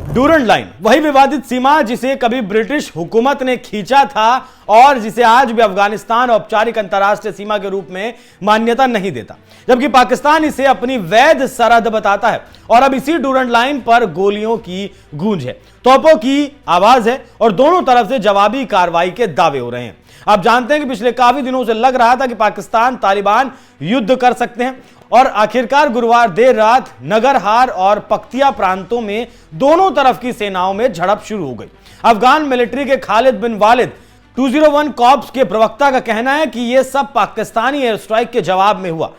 Durand line, वही विवादित सीमा जिसे कभी ब्रिटिश हुकूमत ने खींचा था और जिसे आज भी अफगानिस्तान औपचारिक अंतर्राष्ट्रीय सीमा के रूप में मान्यता नहीं देता, जबकि पाकिस्तान इसे अपनी वैध सरहद बताता है। और अब इसी डूरंड लाइन पर गोलियों की गूंज है, तोपों की आवाज है और दोनों तरफ से जवाबी कार्रवाई के दावे हो रहे हैं। आप जानते हैं कि पिछले काफी दिनों से लग रहा था कि पाकिस्तान तालिबान युद्ध कर सकते हैं और आखिरकार गुरुवार देर रात नगरहार और पख्तिया प्रांतों में दोनों तरफ की सेनाओं में झड़प शुरू हो गई। अफगान मिलिट्री के खालिद बिन वालिद 201 कॉर्प्स के प्रवक्ता का कहना है कि यह सब पाकिस्तानी एयर स्ट्राइक के जवाब में हुआ।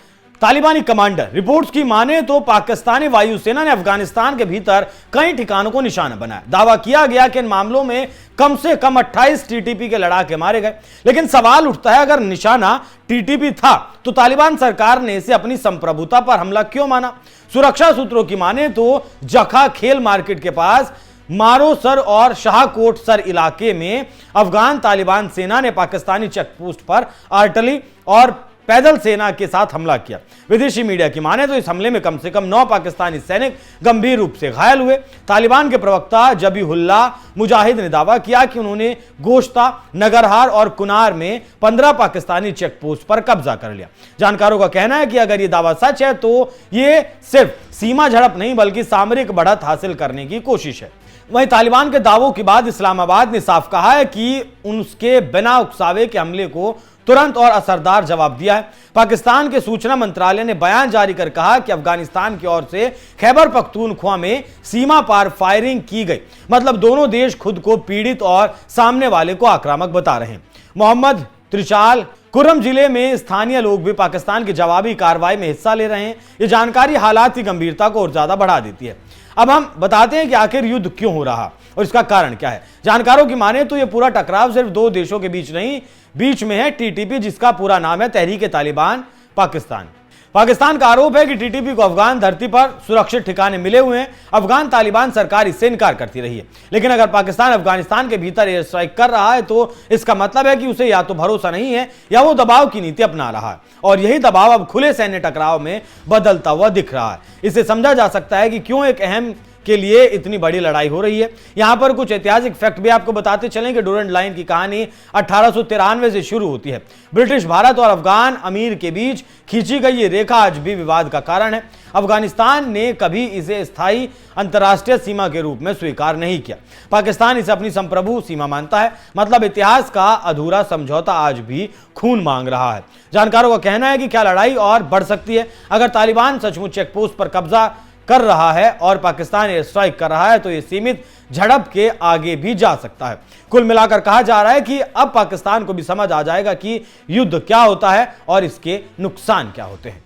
तालिबानी कमांडर रिपोर्ट्स की माने तो पाकिस्तानी वायुसेना ने अफगानिस्तान के भीतर कई ठिकानों को निशाना बनाया। दावा किया गया कि इन मामलों में कम से कम 28 टीटीपी के लड़ाके मारे गए। लेकिन सवाल उठता है, अगर निशाना टीटीपी था तो तालिबान सरकार ने इसे अपनी संप्रभुता पर हमला क्यों माना? सुरक्षा सूत्रों की माने तो जखा खेल मार्केट के पास मारो सर और शाहकोट सर इलाके में अफगान तालिबान सेना ने पाकिस्तानी चेकपोस्ट पर आर्टिलरी और पैदल सेना के साथ हमला किया। विदेशी मीडिया की माने तो इस हमले में कम से कम 9 पाकिस्तानी सैनिक गंभीर रूप से घायल हुए। तालिबान के प्रवक्ता जबीहुल्लाह मुजाहिद ने दावा किया कि उन्होंने गोश्ता, नगरहार और कुनार में 15 पाकिस्तानी चेकपोस्ट पर कब्जा कर लिया। जानकारों का कहना है कि अगर यह दावा सच है तो यह सिर्फ सीमा झड़प नहीं बल्कि सामरिक बढ़त हासिल करने की कोशिश है। वहीं तालिबान के दावों के बाद इस्लामाबाद ने साफ कहा है कि उसके बिना उकसावे के हमले को तुरंत और असरदार जवाब दिया है। पाकिस्तान के सूचना मंत्रालय ने बयान जारी कर कहा कि अफगानिस्तान की ओर से खैबर पख्तूनख्वा में सीमा पार फायरिंग की गई, मतलब दोनों देश खुद को पीड़ित और सामने वाले को आक्रामक बता रहे हैं। मोहम्मद त्रिचाल कुर्रम जिले में स्थानीय लोग भी पाकिस्तान की जवाबी कार्रवाई में हिस्सा ले रहे हैं। यह जानकारी हालात की गंभीरता को और ज्यादा बढ़ा देती है। अब हम बताते हैं कि आखिर युद्ध क्यों हो रहा और इसका कारण क्या है। जानकारों की माने तो यह पूरा टकराव सिर्फ 2 देशों के बीच नहीं, बीच में है टीटीपी, जिसका पूरा नाम है तहरीक-ए-तालिबान पाकिस्तान। पाकिस्तान का आरोप है कि टीटीपी को अफगान धरती पर सुरक्षित ठिकाने मिले हुए हैं। अफगान तालिबान सरकार इससे इनकार करती रही है। लेकिन अगर पाकिस्तान अफगानिस्तान के भीतर एयर स्ट्राइक कर रहा है तो इसका मतलब है कि उसे या तो भरोसा नहीं है या वो दबाव की नीति अपना रहा है, और यही दबाव अब खुले सैन्य टकराव में बदलता हुआ दिख रहा है। इसे समझा जा सकता है कि क्यों एक अहम के लिए इतनी बड़ी लड़ाई हो रही है। यहां पर कुछ ऐतिहासिक फैक्ट भी आपको बताते चलें कि डूरंड लाइन की कहानी 1893 से शुरू होती है। ब्रिटिश भारत और अफगान अमीर के बीच खींची गई ये रेखा आज भी विवाद का कारण है। अफगानिस्तान ने कभी इसे स्थायी अंतर्राष्ट्रीय सीमा के रूप में स्वीकार नहीं किया। पाकिस्तान इसे अपनी संप्रभु सीमा मानता है, मतलब इतिहास का अधूरा समझौता आज भी खून मांग रहा है। जानकारों का कहना है कि क्या लड़ाई और बढ़ सकती है अगर तालिबान सचमुच चेकपोस्ट पर कब्जा कर रहा है और पाकिस्तान एयर स्ट्राइक कर रहा है, तो यह सीमित झड़प के आगे भी जा सकता है। कुल मिलाकर कहा जा रहा है कि अब पाकिस्तान को भी समझ आ जाएगा कि युद्ध क्या होता है और इसके नुकसान क्या होते हैं।